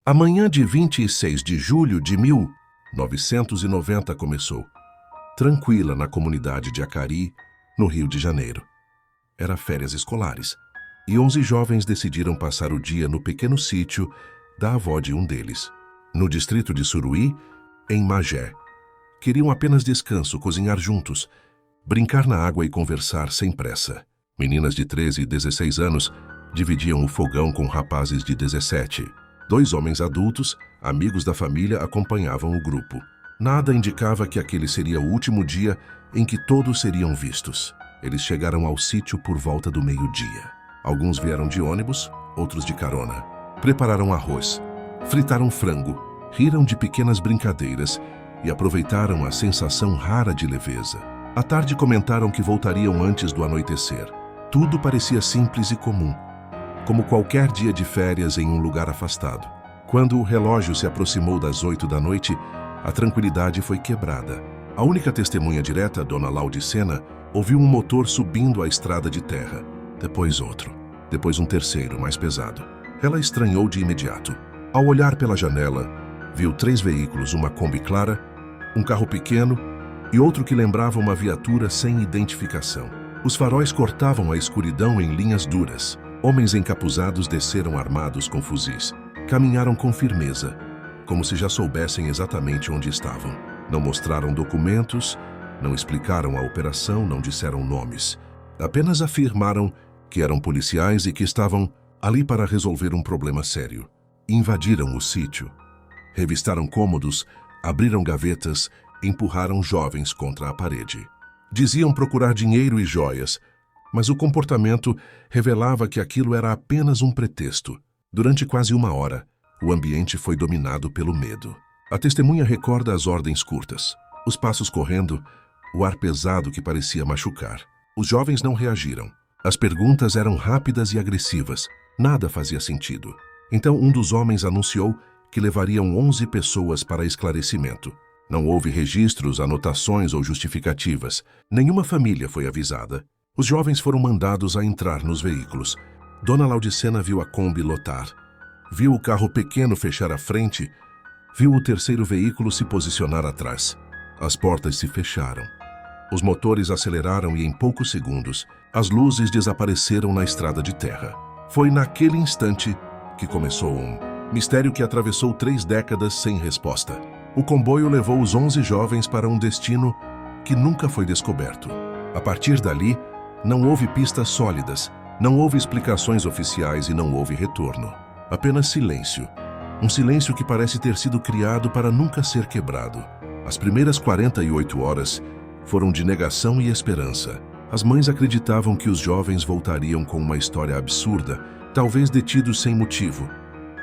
A manhã de 26 de julho de 1990 começou, tranquila na comunidade de Acari, no Rio de Janeiro. Era férias escolares, e 11 jovens decidiram passar o dia no pequeno sítio da avó de um deles, no distrito de Suruí, em Magé. Queriam apenas descanso, cozinhar juntos, brincar na água e conversar sem pressa. Meninas de 13 e 16 anos dividiam o fogão com rapazes de 17. 2 homens adultos, amigos da família, acompanhavam o grupo. Nada indicava que aquele seria o último dia em que todos seriam vistos. Eles chegaram ao sítio por volta do meio-dia. Alguns vieram de ônibus, outros de carona. Prepararam arroz, fritaram frango, riram de pequenas brincadeiras e aproveitaram a sensação rara de leveza. À tarde comentaram que voltariam antes do anoitecer. Tudo parecia simples e comum, como qualquer dia de férias em um lugar afastado. Quando o relógio se aproximou das 8 da noite, a tranquilidade foi quebrada. A única testemunha direta, Dona Laudicena, ouviu um motor subindo a estrada de terra, depois outro, depois um terceiro, mais pesado. Ela estranhou de imediato. Ao olhar pela janela, viu 3 veículos, uma Kombi clara, um carro pequeno e outro que lembrava uma viatura sem identificação. Os faróis cortavam a escuridão em linhas duras. Homens encapuzados desceram armados com fuzis. Caminharam com firmeza, como se já soubessem exatamente onde estavam. Não mostraram documentos, não explicaram a operação, não disseram nomes. Apenas afirmaram que eram policiais e que estavam ali para resolver um problema sério. Invadiram o sítio, revistaram cômodos, abriram gavetas, empurraram jovens contra a parede. Diziam procurar dinheiro e joias, mas o comportamento revelava que aquilo era apenas um pretexto. Durante quase 1 hora, o ambiente foi dominado pelo medo. A testemunha recorda as ordens curtas, os passos correndo, o ar pesado que parecia machucar. Os jovens não reagiram. As perguntas eram rápidas e agressivas. Nada fazia sentido. Então um dos homens anunciou que levariam 11 pessoas para esclarecimento. Não houve registros, anotações ou justificativas. Nenhuma família foi avisada. Os jovens foram mandados a entrar nos veículos. Dona Laudicena viu a Kombi lotar. Viu o carro pequeno fechar a frente. Viu o terceiro veículo se posicionar atrás. As portas se fecharam. Os motores aceleraram e em poucos segundos, as luzes desapareceram na estrada de terra. Foi naquele instante que começou um mistério que atravessou 3 décadas sem resposta. O comboio levou os 11 jovens para um destino que nunca foi descoberto. A partir dali, não houve pistas sólidas, não houve explicações oficiais e não houve retorno. Apenas silêncio. Um silêncio que parece ter sido criado para nunca ser quebrado. As primeiras 48 horas foram de negação e esperança. As mães acreditavam que os jovens voltariam com uma história absurda, talvez detidos sem motivo,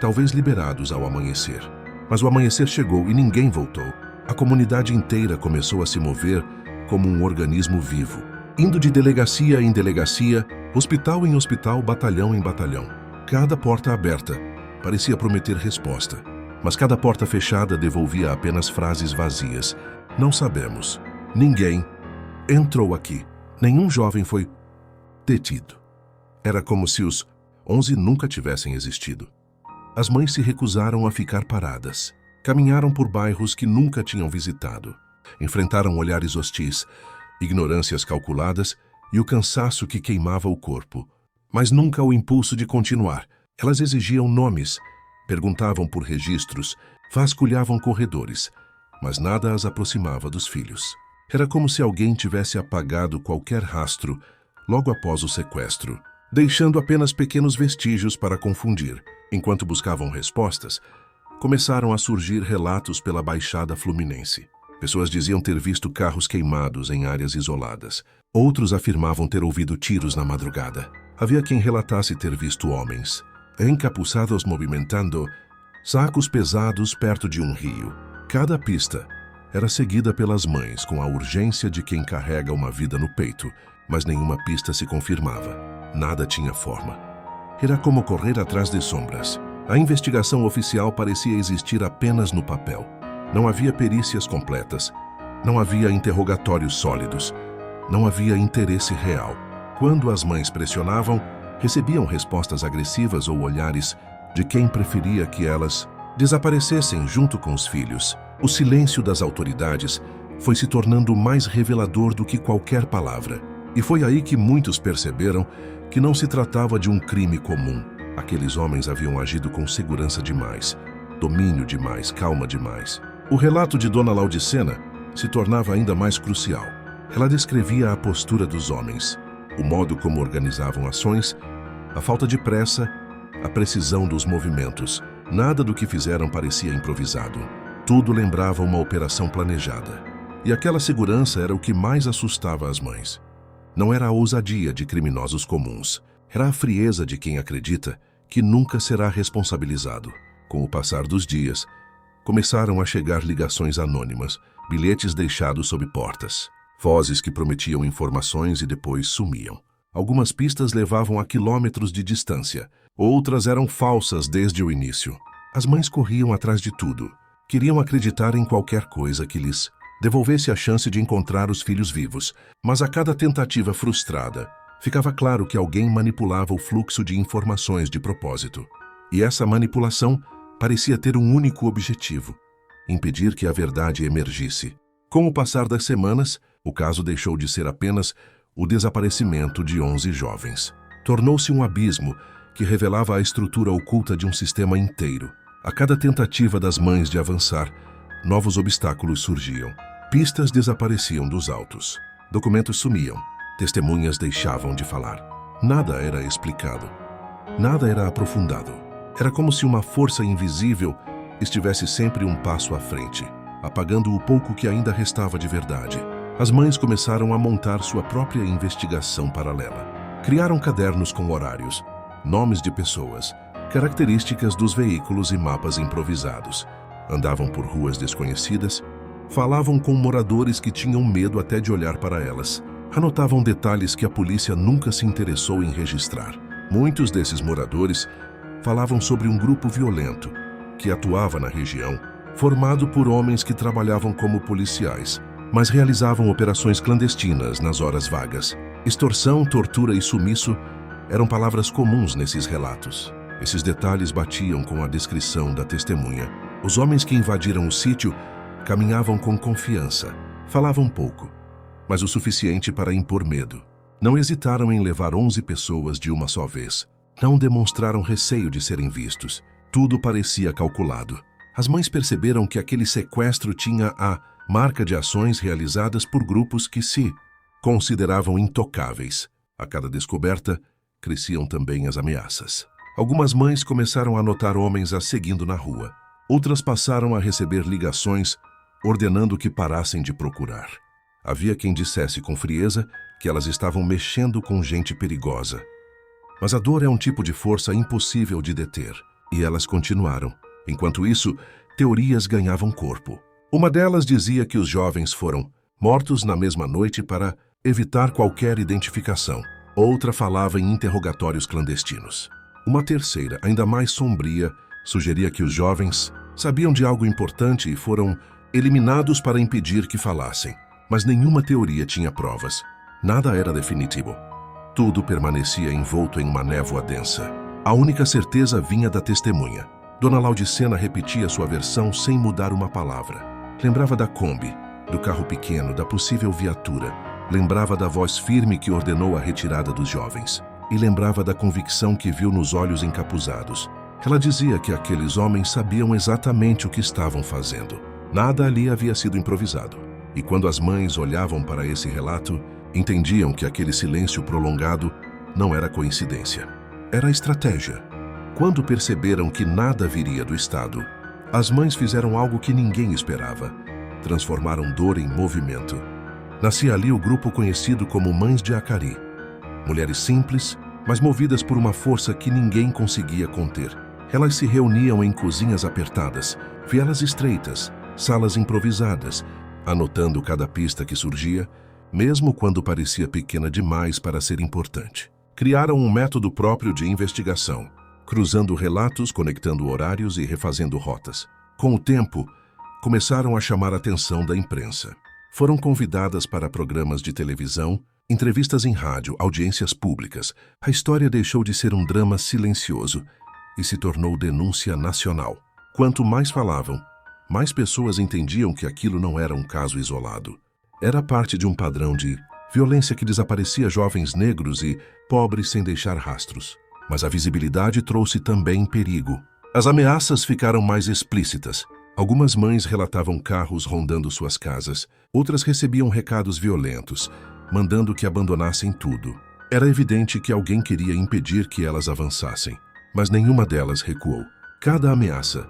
talvez liberados ao amanhecer. Mas o amanhecer chegou e ninguém voltou. A comunidade inteira começou a se mover como um organismo vivo, indo de delegacia em delegacia, hospital em hospital, batalhão em batalhão. Cada porta aberta parecia prometer resposta, mas cada porta fechada devolvia apenas frases vazias. Não sabemos. Ninguém entrou aqui. Nenhum jovem foi detido. Era como se os 11 nunca tivessem existido. As mães se recusaram a ficar paradas. Caminharam por bairros que nunca tinham visitado. Enfrentaram olhares hostis, ignorâncias calculadas e o cansaço que queimava o corpo. Mas nunca o impulso de continuar. Elas exigiam nomes, perguntavam por registros, vasculhavam corredores, mas nada as aproximava dos filhos. Era como se alguém tivesse apagado qualquer rastro logo após o sequestro, deixando apenas pequenos vestígios para confundir. Enquanto buscavam respostas, começaram a surgir relatos pela Baixada Fluminense. Pessoas diziam ter visto carros queimados em áreas isoladas. Outros afirmavam ter ouvido tiros na madrugada. Havia quem relatasse ter visto homens encapuçados movimentando sacos pesados perto de um rio. Cada pista era seguida pelas mães com a urgência de quem carrega uma vida no peito, mas nenhuma pista se confirmava. Nada tinha forma. Era como correr atrás de sombras. A investigação oficial parecia existir apenas no papel. Não havia perícias completas. Não havia interrogatórios sólidos. Não havia interesse real. Quando as mães pressionavam, recebiam respostas agressivas ou olhares de quem preferia que elas desaparecessem junto com os filhos. O silêncio das autoridades foi se tornando mais revelador do que qualquer palavra. E foi aí que muitos perceberam que não se tratava de um crime comum. Aqueles homens haviam agido com segurança demais, domínio demais, calma demais. O relato de Dona Laudicena se tornava ainda mais crucial. Ela descrevia a postura dos homens, o modo como organizavam ações, a falta de pressa, a precisão dos movimentos. Nada do que fizeram parecia improvisado. Tudo lembrava uma operação planejada. E aquela segurança era o que mais assustava as mães. Não era a ousadia de criminosos comuns, era a frieza de quem acredita que nunca será responsabilizado. Com o passar dos dias, começaram a chegar ligações anônimas, bilhetes deixados sob portas, vozes que prometiam informações e depois sumiam. Algumas pistas levavam a quilômetros de distância, outras eram falsas desde o início. As mães corriam atrás de tudo, queriam acreditar em qualquer coisa que lhes devolvesse a chance de encontrar os filhos vivos, mas a cada tentativa frustrada, ficava claro que alguém manipulava o fluxo de informações de propósito. E essa manipulação parecia ter um único objetivo: impedir que a verdade emergisse. Com o passar das semanas, o caso deixou de ser apenas o desaparecimento de 11 jovens. Tornou-se um abismo que revelava a estrutura oculta de um sistema inteiro. A cada tentativa das mães de avançar, novos obstáculos surgiam. Pistas desapareciam dos autos. Documentos sumiam. Testemunhas deixavam de falar. Nada era explicado. Nada era aprofundado. Era como se uma força invisível estivesse sempre um passo à frente, apagando o pouco que ainda restava de verdade. As mães começaram a montar sua própria investigação paralela. Criaram cadernos com horários, nomes de pessoas, características dos veículos e mapas improvisados. Andavam por ruas desconhecidas, falavam com moradores que tinham medo até de olhar para elas. Anotavam detalhes que a polícia nunca se interessou em registrar. Muitos desses moradores falavam sobre um grupo violento que atuava na região, formado por homens que trabalhavam como policiais, mas realizavam operações clandestinas nas horas vagas. Extorsão, tortura e sumiço eram palavras comuns nesses relatos. Esses detalhes batiam com a descrição da testemunha. Os homens que invadiram o sítio caminhavam com confiança, falavam pouco, mas o suficiente para impor medo. Não hesitaram em levar 11 pessoas de uma só vez. Não demonstraram receio de serem vistos. Tudo parecia calculado. As mães perceberam que aquele sequestro tinha a marca de ações realizadas por grupos que se consideravam intocáveis. A cada descoberta, cresciam também as ameaças. Algumas mães começaram a notar homens as seguindo na rua. Outras passaram a receber ligações ordenando que parassem de procurar. Havia quem dissesse com frieza que elas estavam mexendo com gente perigosa. Mas a dor é um tipo de força impossível de deter, e elas continuaram. Enquanto isso, teorias ganhavam corpo. Uma delas dizia que os jovens foram mortos na mesma noite para evitar qualquer identificação. Outra falava em interrogatórios clandestinos. Uma terceira, ainda mais sombria, sugeria que os jovens sabiam de algo importante e foram eliminados para impedir que falassem. Mas nenhuma teoria tinha provas. Nada era definitivo. Tudo permanecia envolto em uma névoa densa. A única certeza vinha da testemunha. Dona Laudicena repetia sua versão sem mudar uma palavra. Lembrava da Kombi, do carro pequeno, da possível viatura. Lembrava da voz firme que ordenou a retirada dos jovens. E lembrava da convicção que viu nos olhos encapuzados. Ela dizia que aqueles homens sabiam exatamente o que estavam fazendo. Nada ali havia sido improvisado. E quando as mães olhavam para esse relato, entendiam que aquele silêncio prolongado não era coincidência. Era estratégia. Quando perceberam que nada viria do Estado, as mães fizeram algo que ninguém esperava. Transformaram dor em movimento. Nascia ali o grupo conhecido como Mães de Acari. Mulheres simples, mas movidas por uma força que ninguém conseguia conter. Elas se reuniam em cozinhas apertadas, vielas estreitas, salas improvisadas, anotando cada pista que surgia, mesmo quando parecia pequena demais para ser importante. Criaram um método próprio de investigação, cruzando relatos, conectando horários e refazendo rotas. Com o tempo, começaram a chamar a atenção da imprensa. Foram convidadas para programas de televisão, entrevistas em rádio, audiências públicas. A história deixou de ser um drama silencioso e se tornou denúncia nacional. Quanto mais falavam, mais pessoas entendiam que aquilo não era um caso isolado. Era parte de um padrão de violência que desaparecia jovens negros e pobres sem deixar rastros. Mas a visibilidade trouxe também perigo. As ameaças ficaram mais explícitas. Algumas mães relatavam carros rondando suas casas, outras recebiam recados violentos, mandando que abandonassem tudo. Era evidente que alguém queria impedir que elas avançassem, mas nenhuma delas recuou. Cada ameaça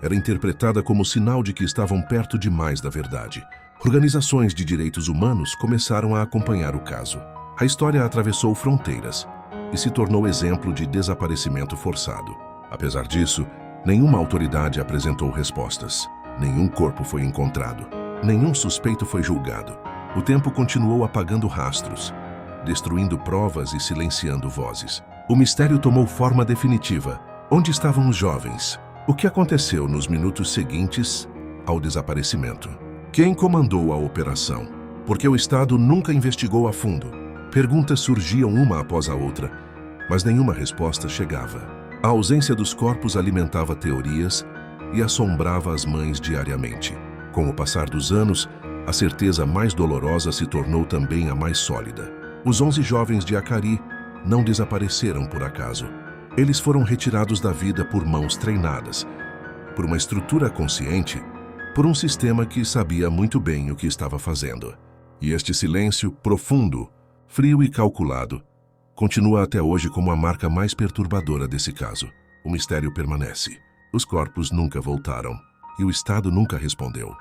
era interpretada como sinal de que estavam perto demais da verdade. Organizações de direitos humanos começaram a acompanhar o caso. A história atravessou fronteiras e se tornou exemplo de desaparecimento forçado. Apesar disso, nenhuma autoridade apresentou respostas. Nenhum corpo foi encontrado. Nenhum suspeito foi julgado. O tempo continuou apagando rastros, destruindo provas e silenciando vozes. O mistério tomou forma definitiva. Onde estavam os jovens? O que aconteceu nos minutos seguintes ao desaparecimento? Quem comandou a operação? Porque o Estado nunca investigou a fundo. Perguntas surgiam uma após a outra, mas nenhuma resposta chegava. A ausência dos corpos alimentava teorias e assombrava as mães diariamente. Com o passar dos anos, a certeza mais dolorosa se tornou também a mais sólida. Os 11 jovens de Acari não desapareceram por acaso. Eles foram retirados da vida por mãos treinadas, por uma estrutura consciente, por um sistema que sabia muito bem o que estava fazendo. E este silêncio profundo, frio e calculado, continua até hoje como a marca mais perturbadora desse caso. O mistério permanece. Os corpos nunca voltaram e o Estado nunca respondeu.